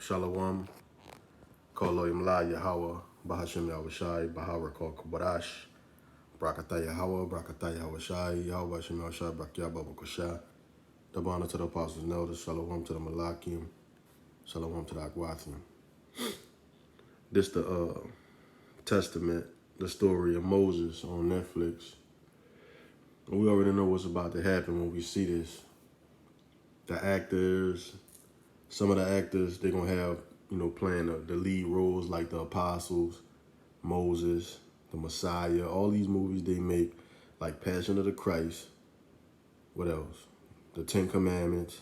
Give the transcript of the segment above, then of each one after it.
Shalom, Kolo Imla Yahawah, Bahashim Yahawashi, Bahara Kol Kubarash, Brakata Yahawah, Brakata Yahawashi, Yahawashi Yahawashi, Brakia Baba Kusha, double honor to the apostles and elders, Shalom to the Malakim, Shalom to the Akwathium. This the Testament, the story of Moses on Netflix. And we already know what's about to happen when we see this. The actors, some of the actors, they're going to have, playing the lead roles like the apostles, Moses, the Messiah, all these movies they make, like Passion of the Christ, what else? The Ten Commandments,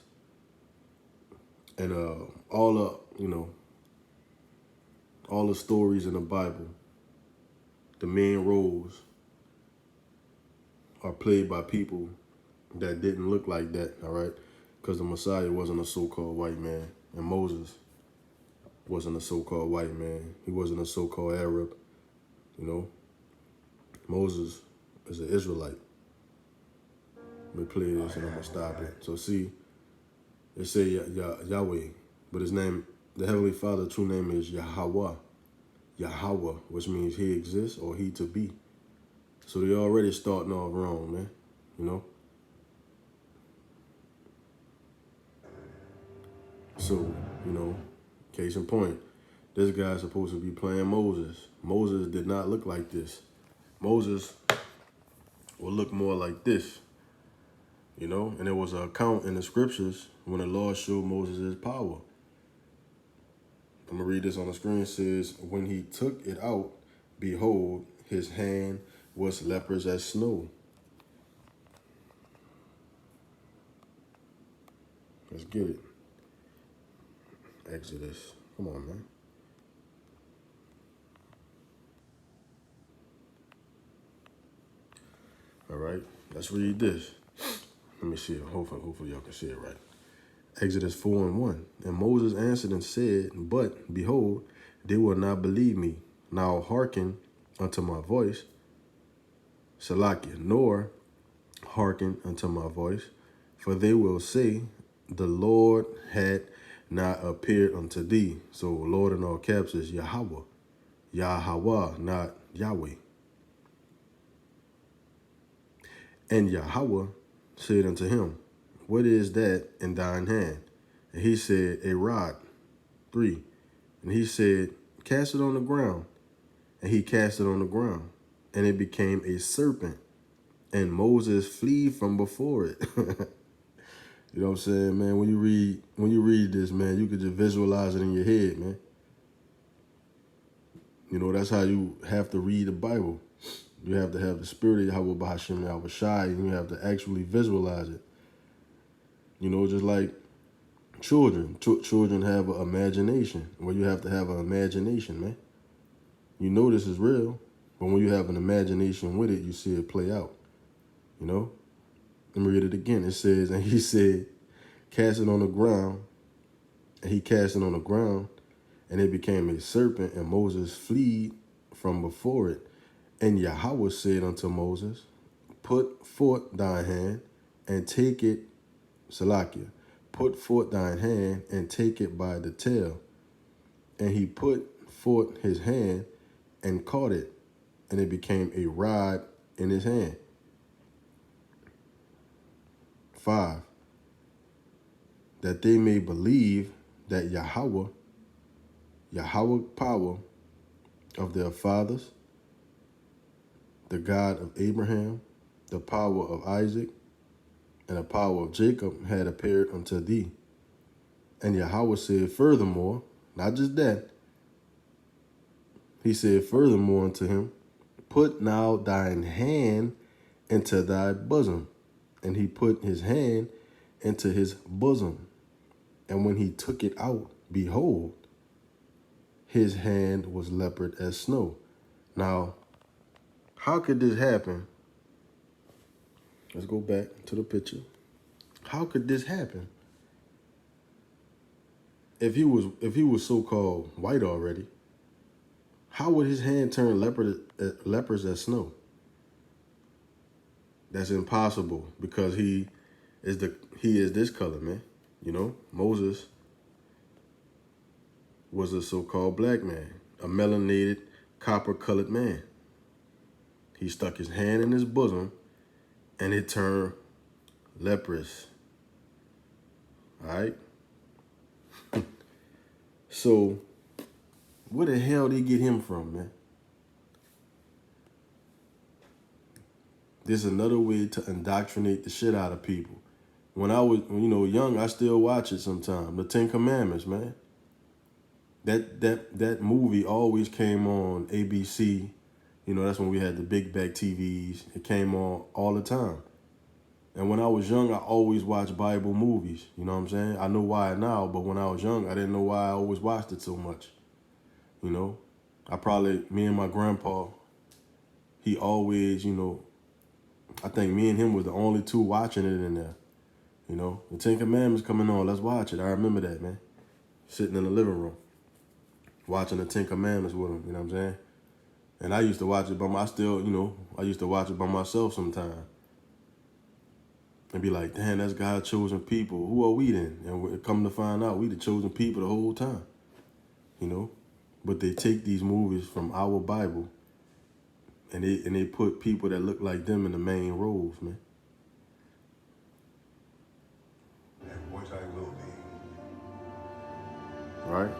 and all the stories in the Bible, the main roles are played by people that didn't look like that, all right? Because the Messiah wasn't a so-called white man, and Moses wasn't a so-called white man. He wasn't a so-called Arab, Moses is an Israelite. Let me play this and I'm going to stop it. So see, they say Yahweh, but his name, the Heavenly Father's true name is Yahawah. Yahawah, which means he exists or he to be. So they already starting off wrong, man, So, case in point, this guy's supposed to be playing Moses. Moses did not look like this. Moses will look more like this, and there was an account in the scriptures when the Lord showed Moses his power. I'm going to read this on the screen. It says, when he took it out, behold, his hand was leprous as snow. Let's get it. Exodus. Come on, man. All right, let's read this. Let me see it. Hopefully y'all can see it right. Exodus 4:1. And Moses answered and said, but behold, they will not believe me. Now hearken unto my voice, Salakia, nor hearken unto my voice, for they will say, the Lord had not appeared unto thee. So Lord in all caps is Yahawah. Yahawah, not Yahweh. And Yahawah said unto him, what is that in thine hand? And he said, a rod. 3. And he said, cast it on the ground. And he cast it on the ground, and it became a serpent, and Moses flee from before it. You know what I'm saying, man? When you read this, man, you could just visualize it in your head, man. That's how you have to read the Bible. You have to have the spirit of Yahawah Bahashim Yahawashi, and you have to actually visualize it. Just like children. Children have an imagination. Well, you have to have an imagination, man. This is real, but when you have an imagination with it, you see it play out. Let me read it again. It says, and he said, cast it on the ground, and he cast it on the ground, and it became a serpent, and Moses fled from before it. And Yahawah said unto Moses, put forth thine hand, and take it, Salakia, put forth thine hand, and take it by the tail. And he put forth his hand, and caught it, and it became a rod in his hand. 5. That they may believe that Yahawah power of their fathers, the God of Abraham, the power of Isaac, and the power of Jacob had appeared unto thee. And Yahawah said furthermore, not just that, he said furthermore unto him, put now thine hand into thy bosom. And he put his hand into his bosom. And when he took it out, behold, his hand was leopard as snow. Now, how could this happen? Let's go back to the picture. How could this happen? If he was so-called white already, how would his hand turn leopards as snow? That's impossible, because he is this color, man. Moses was a so-called black man, a melanated, copper-colored man. He stuck his hand in his bosom, and it turned leprous. All right? So, where the hell did they get him from, man? This is another way to indoctrinate the shit out of people. When I was, young, I still watch it sometimes. The Ten Commandments, man. That movie always came on ABC. That's when we had the big back TVs. It came on all the time. And when I was young, I always watched Bible movies. You know what I'm saying? I know why now, but when I was young, I didn't know why I always watched it so much. Me and my grandpa, he always, I think me and him was the only two watching it in there. The Ten Commandments coming on, let's watch it. I remember that, man. Sitting in the living room, watching the Ten Commandments with him, you know what I'm saying? And I used to watch it I used to watch it by myself sometimes. And be like, damn, that's God's chosen people. Who are we then? And we come to find out, we the chosen people the whole time. But they take these movies from our Bible and they put people that look like them in the main roles, man. And what I will be. Right?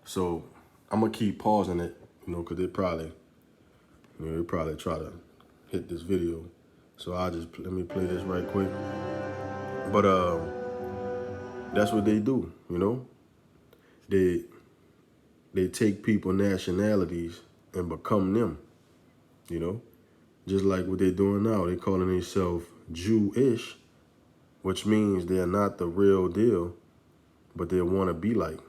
So I'm gonna keep pausing it, because they probably try to hit this video. So let me play this right quick. But that's what they do, They take people nationalities and become them, Just like what they're doing now. They're calling themselves Jewish, which means they're not the real deal, but they want to be like,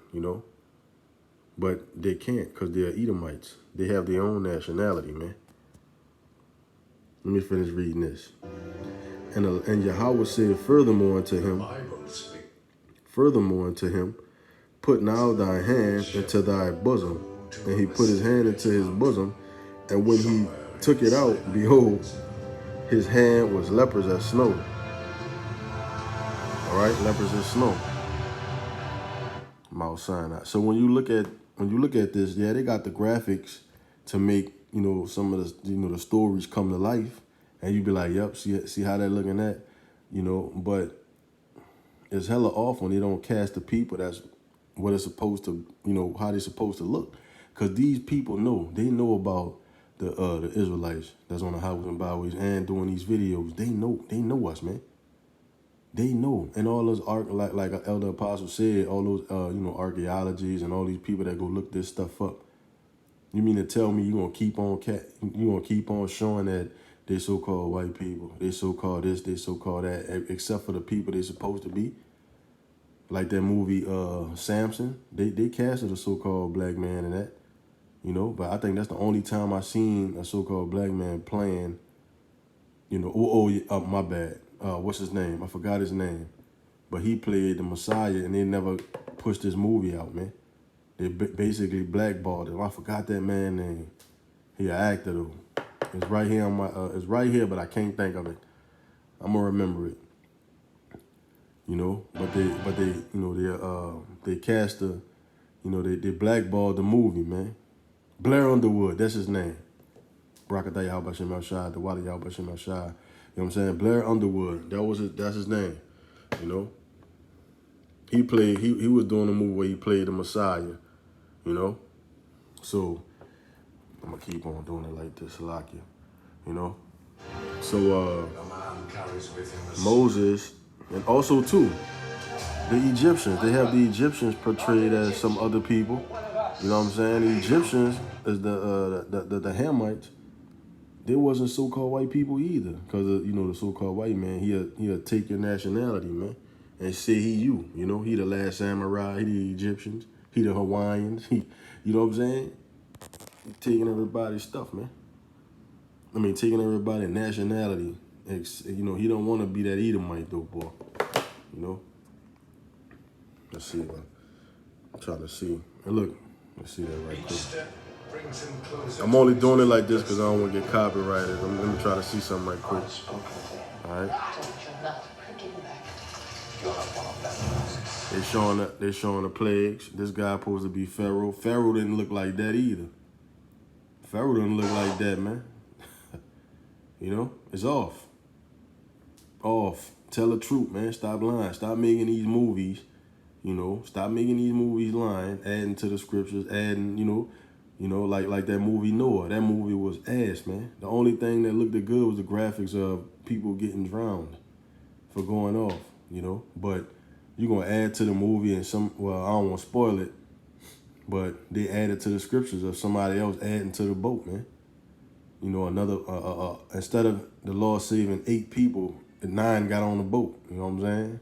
But they can't because they're Edomites. They have their own nationality, man. Let me finish reading this. And Yahawah said furthermore unto him, put now thy hand into thy bosom. And he put his hand into his bosom, and when he took it out, behold, his hand was leprous as snow. All right, leprous as snow. Mount Sinai. So when you look at this, yeah, they got the graphics to make some of the the stories come to life, and you be like, yep, see how they're looking at, but it's hella off when they don't cast the people that's what it's supposed to, how they're supposed to look, because these people they know about the Israelites that's on the highways and byways and doing these videos. They know us, man. They know, and all those like Elder Apostle said, all those archaeologies and all these people that go look this stuff up. You mean to tell me you gonna keep on showing that they so-called white people, they so-called this, they so-called that, except for the people they supposed to be? Like that movie Samson, they casted a so-called black man in that, But I think that's the only time I seen a so-called black man playing. My bad. What's his name? I forgot his name. But he played the Messiah, and they never pushed this movie out, man. They basically blackballed him. I forgot that man's name. He an actor though. It's right here on my. It's right here, but I can't think of it. I'm gonna remember it. They cast the, they blackballed the movie, man. Blair Underwood, that's his name. Barakatah Yahawashi Melshai, the Wadi Yahawashi Melshai. You know what I'm saying? Blair Underwood, that's his name. He played. He was doing a movie where he played the Messiah. So I'm gonna keep on doing it like this, Salakia. So Moses, and also too, the Egyptians. They have the Egyptians portrayed as some other people. You know what I'm saying? The Egyptians is the Hamites. They wasn't so-called white people either, because the so-called white man, he'll take your nationality, man, and say he you. He the last samurai. He the Egyptians. He the Hawaiians. You know what I'm saying? He taking everybody's stuff, man. I mean, taking everybody's nationality. He don't want to be that Edomite though, boy. Let's see. I'm trying to see. And look, let's see that right quick. I'm only doing it like this because I don't want to get copyrighted. Let me try to see something right quick. All right. They showing the plagues. This guy supposed to be Pharaoh. Pharaoh didn't look like that either. Pharaoh didn't look like that, man. You know, it's off. Off. Tell the truth, man. Stop lying. Stop making these movies. You know, stop making these movies lying, adding to the scriptures, adding, like that movie Noah. That movie was ass, man. The only thing that looked good was the graphics of people getting drowned for going off, But you're gonna add to the movie and I don't want to spoil it, but they added to the scriptures of somebody else adding to the boat, man. Another instead of the Lord saving 8 people, 9 got on the boat. You know what I'm saying?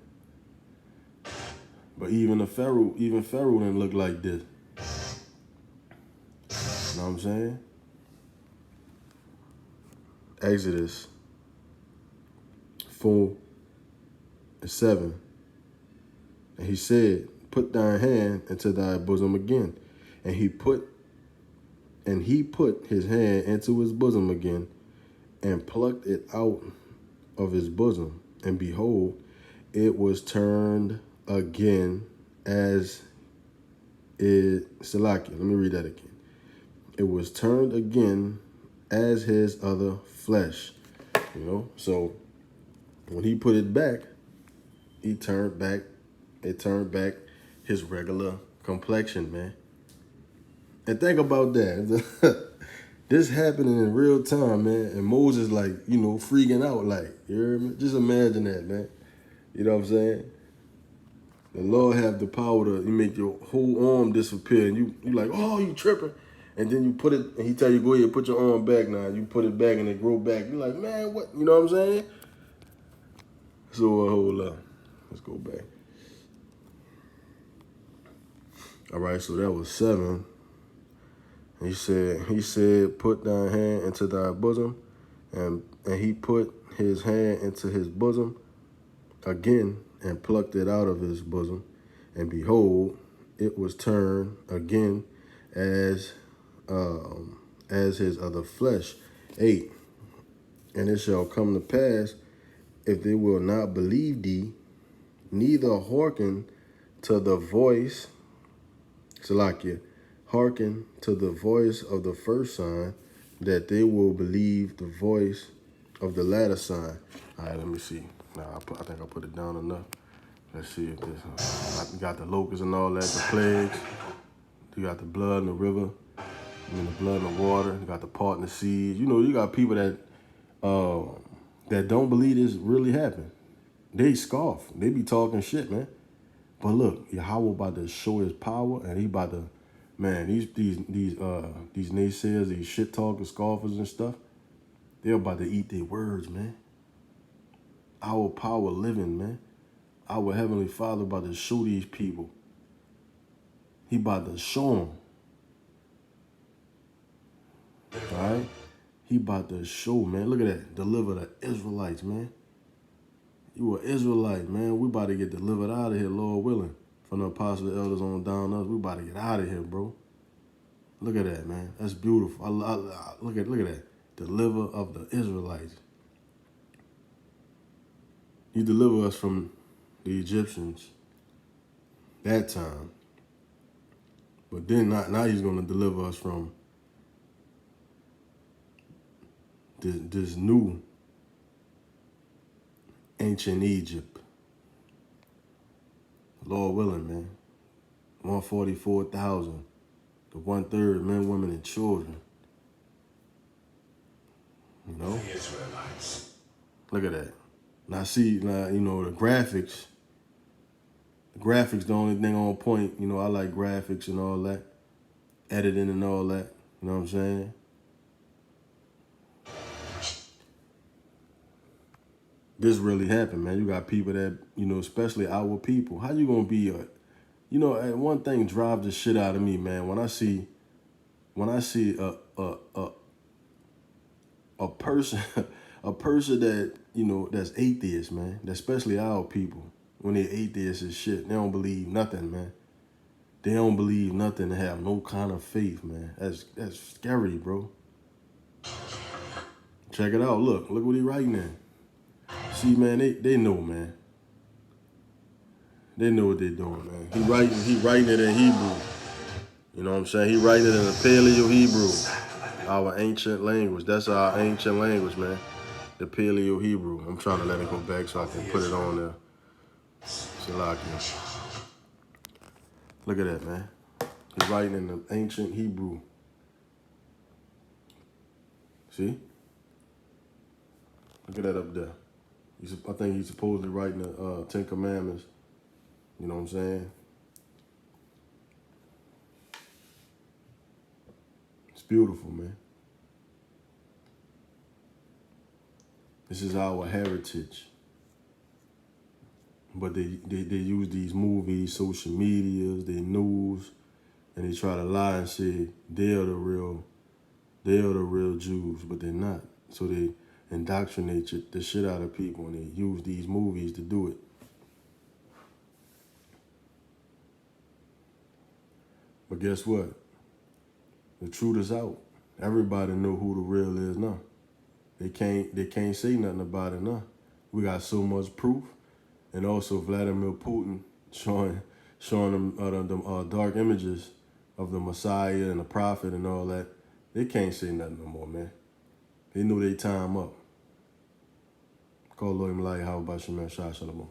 But even Pharaoh didn't look like this. You know what I'm saying? Exodus 4:7. And he said, "Put thine hand into thy bosom again." And he put his hand into his bosom again, and plucked it out of his bosom. And behold, it was turned again as it. Salakia, let me read that again. It was turned again as his other flesh. So when he put it back, it turned back his regular complexion, man. And think about that. This happening in real time, man. And Moses, freaking out, you hear me? Just imagine that, man. You know what I'm saying? The Lord have the power to make your whole arm disappear. And you like, oh, you tripping. And then you put it, and he tell you, go ahead, put your arm back now. You put it back and it grow back. You're like, man, what? You know what I'm saying? So, hold up. Let's go back. All right, so that was 7. He said, put thy hand into thy bosom, and he put his hand into his bosom again and plucked it out of his bosom, and behold, it was turned again as his other flesh. 8. And it shall come to pass, if they will not believe thee, neither hearken to the voice, Salakia, hearken to the voice of the first sign, that they will believe the voice of the latter sign. All right, let me see. Nah, I think I put it down enough. Let's see if this. You got the locusts and all that, the plagues. You got the blood in the river. The blood in the water. You got the part in the seas. You got people that don't believe this really happened. They scoff. They be talking shit, man. But look, Yahawah about to show his power, and he about to, man, these naysayers, these shit talkers, scoffers and stuff, they're about to eat their words, man. Our power living, man. Our Heavenly Father about to show these people. He about to show them. All right? He about to show, man. Look at that. Deliver the Israelites, man. You an Israelite, man. We about to get delivered out of here, Lord willing. From the apostles, the elders on down us. We about to get out of here, bro. Look at that, man. That's beautiful. Look at that. Deliver of the Israelites. He delivered us from the Egyptians that time. But then now he's going to deliver us from this new ancient Egypt. Lord willing, man. 144,000. The 1/3 men, women, and children. The Israelites. Look at that. Now see, the graphics. The graphics, the only thing on point. I like graphics and all that. Editing and all that. You know what I'm saying? This really happened, man. You got people that, especially our people. How you gonna be one thing drives the shit out of me, man. When I see a person a person that, that's atheist, man, especially our people, when they're atheists and shit, they don't believe nothing, man. They don't believe nothing and have no kind of faith, man. That's scary, bro. Check it out. Look what he writing there. See, man, they know, man. They know what they're doing, man. He writing it in Hebrew. You know what I'm saying? He writing it in the Paleo Hebrew, our ancient language. That's our ancient language, man. The Paleo Hebrew. I'm trying to let it go back so I can put it on there. Salakia. Look at that, man. He's writing in the ancient Hebrew. See? Look at that up there. I think he's supposedly writing the Ten Commandments. You know what I'm saying? It's beautiful, man. This is our heritage. But they use these movies, social medias, their news, and they try to lie and say they're the real Jews, but they're not. So they indoctrinate the shit out of people, and they use these movies to do it. But guess what? The truth is out. Everybody know who the real is now. They can't say nothing about it now. We got so much proof, and also Vladimir Putin showing them the dark images of the Messiah and the prophet and all that. They can't say nothing no more, man. They knew their time up. Call Lord Yahawah Shalom.